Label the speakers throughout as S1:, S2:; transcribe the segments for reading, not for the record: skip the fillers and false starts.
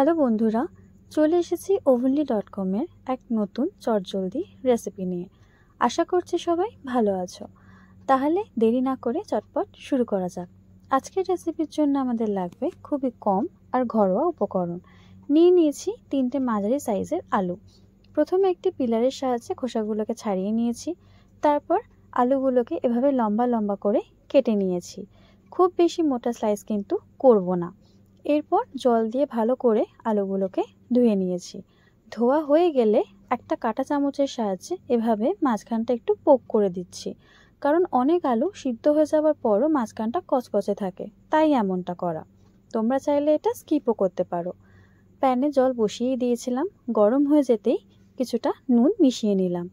S1: Hello বন্ধুরা, চলে এসেছি ovenly.com এর এক নতুন চটজলদি রেসিপি নিয়ে। আশা করছি সবাই ভালো আছো। তাহলে দেরি না করে চটপট শুরু করা যাক। আজকের রেসিপির জন্য আমাদের লাগবে খুবই কম আর ঘরোয়া উপকরণ। নিয়েছি 3টে মাঝারি সাইজের আলু। প্রথমে একটি পিলারের সাহায্যে খোসাগুলোকে ছাড়িয়ে নিয়েছি। তারপর আলুগুলোকে এভাবে লম্বা লম্বা করে কেটে নিয়েছি। খুব বেশি মোটা স্লাইস কিন্তু করব না। এরপর জল দিয়ে ভালো করে আলুগুলোকে ধুয়ে নিয়েছি। ধোয়া হয়ে গেলে একটা কাঁটা চামচের সাহায্যে এভাবে মাঝখানটা একটু পোক করে দিচ্ছি, কারণ অনেক আলু সিদ্ধ হয়ে যাওয়ার পরও মাঝখানটা কচকচে থাকে, তাই এমনটা করা। তোমরা চাইলে এটা স্কিপও করতে পারো। প্যানে জল বসিয়ে দিয়েছিলাম। গরম হয়ে যেতেই কিছুটা নুন মিশিয়ে নিলাম।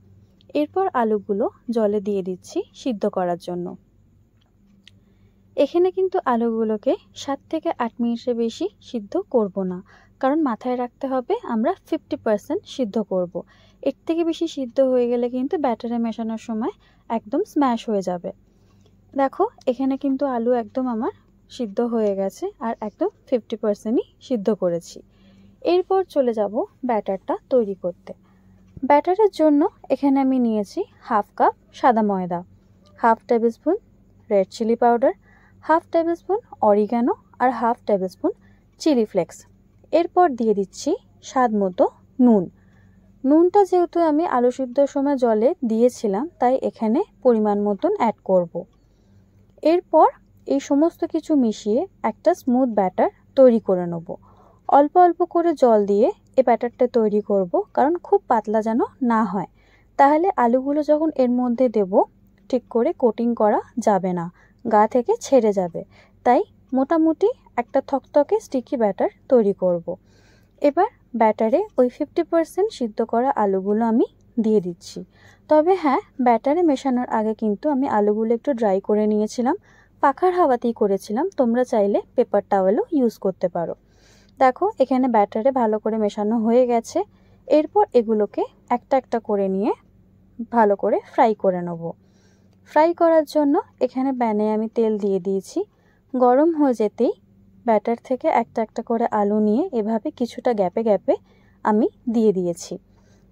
S1: এরপর আলুগুলো জলে দিয়ে দিচ্ছি সিদ্ধ করার জন্য। এখানে কিন্তু আলুগুলোকে 7 থেকে 8 মিনিটের বেশি সিদ্ধ করব না, কারণ মাথায় রাখতে হবে আমরা 50% সিদ্ধ করব। এর থেকে বেশি সিদ্ধ হয়ে গেলে কিন্তু ব্যাটারে মেশানোর সময় একদম স্ম্যাশ হয়ে যাবে। দেখো, এখানে কিন্তু আলু একদম আমার সিদ্ধ হয়ে গেছে আর একদম 50%ই সিদ্ধ করেছি। এরপর চলে যাব ব্যাটারটা তৈরি করতে। ব্যাটারের জন্য এখানে আমি নিয়েছি 1/2 কাপ সাদা ময়দা, 1/2 table spoon red chilli powder, 1/2 table spoon oregano আর 1/2 টেবিল স্পুন চিলি ফ্লেক্স। এরপর দিয়ে দিচ্ছি স্বাদ মতো নুন। নুনটা যেহেতু আমি আলু সিদ্ধর সময় জলে দিয়েছিলাম, তাই এখানে পরিমাণ মতন অ্যাড করব। এরপর এই সমস্ত কিছু মিশিয়ে একটা স্মুথ ব্যাটার তৈরি করে নেব। অল্প অল্প করে জল দিয়ে এই ব্যাটারটা তৈরি করব, কারণ খুব পাতলা যেন না হয়। তাহলে আলুগুলো যখন এর মধ্যে দেব ঠিক করে কোটিং করা যাবে না, গা থেকে ছেড়ে যাবে। তাই মোটামুটি একটা থকথকে স্টিকি ব্যাটার তৈরি করব। এবার ব্যাটারে ওই 50% সিদ্ধ করা আলুগুলো আমি দিয়ে দিচ্ছি। তবে হ্যাঁ, ব্যাটারে মেশানোর আগে কিন্তু আমি আলুগুলো একটু ড্রাই করে নিয়েছিলাম, পাখার হাওয়াতেই করেছিলাম। তোমরা চাইলে পেপার টাওয়েলও ইউজ করতে পারো। দেখো, এখানে ব্যাটারে ভালো করে মেশানো হয়ে গেছে। এরপর এগুলোকে একটা একটা করে নিয়ে ভালো করে ফ্রাই করে নেব। ফ্রাই করার জন্য এখানে প্যানে আমি তেল দিয়ে দিয়েছি। গরম হয়ে যেতেই ব্যাটার থেকে একটা একটা করে আলু নিয়ে এভাবে কিছুটা গ্যাপে গ্যাপে আমি দিয়ে দিয়েছি।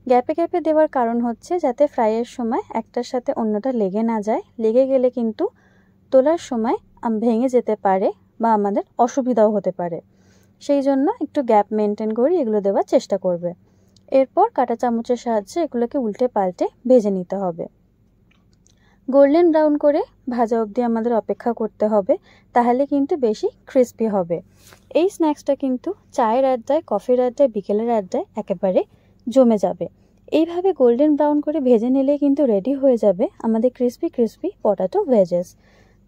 S1: গ্যাপে গ্যাপে দেওয়ার কারণ হচ্ছে যাতে ফ্রাইয়ের সময় একটার সাথে অন্যটা লেগে না যায়। লেগে গেলে কিন্তু তোলার সময় ভেঙে যেতে পারে বা আমাদের অসুবিধাও হতে পারে। সেই জন্য একটু গ্যাপ মেনটেন করে এগুলো দেওয়ার চেষ্টা করবে। এরপর কাঁটা চামচের সাহায্যে এগুলোকে উল্টে পাল্টে ভেজে নিতে হবে। গোল্ডেন ব্রাউন করে ভাজা অবধি আমাদের অপেক্ষা করতে হবে, তাহলে কিন্তু বেশি ক্রিস্পি হবে। এই স্ন্যাক্সটা কিন্তু চায়ের আড্ডায়, কফির আড্ডায়, বিকেলের আড্ডায় একেবারে জমে যাবে। এইভাবে গোল্ডেন ব্রাউন করে ভেজে নিলে কিন্তু রেডি হয়ে যাবে আমাদের ক্রিস্পি ক্রিস্পি পটাটো ভেজেস।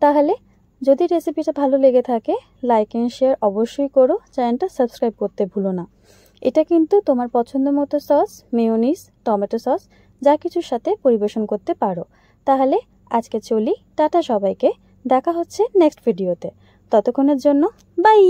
S1: তাহলে যদি রেসিপিটা ভালো লেগে থাকে, লাইক অ্যান্ড শেয়ার অবশ্যই করো। চ্যানেলটা সাবস্ক্রাইব করতে ভুলো না। এটা কিন্তু তোমার পছন্দ মতো সস, মেয়োনিজ, টমেটো সস যা কিছুর সাথে পরিবেশন করতে পারো। তাহলে আজকে চলি, টাটা সবাইকে। দেখা হচ্ছে নেক্সট ভিডিওতে। ততক্ষণের জন্য বাই।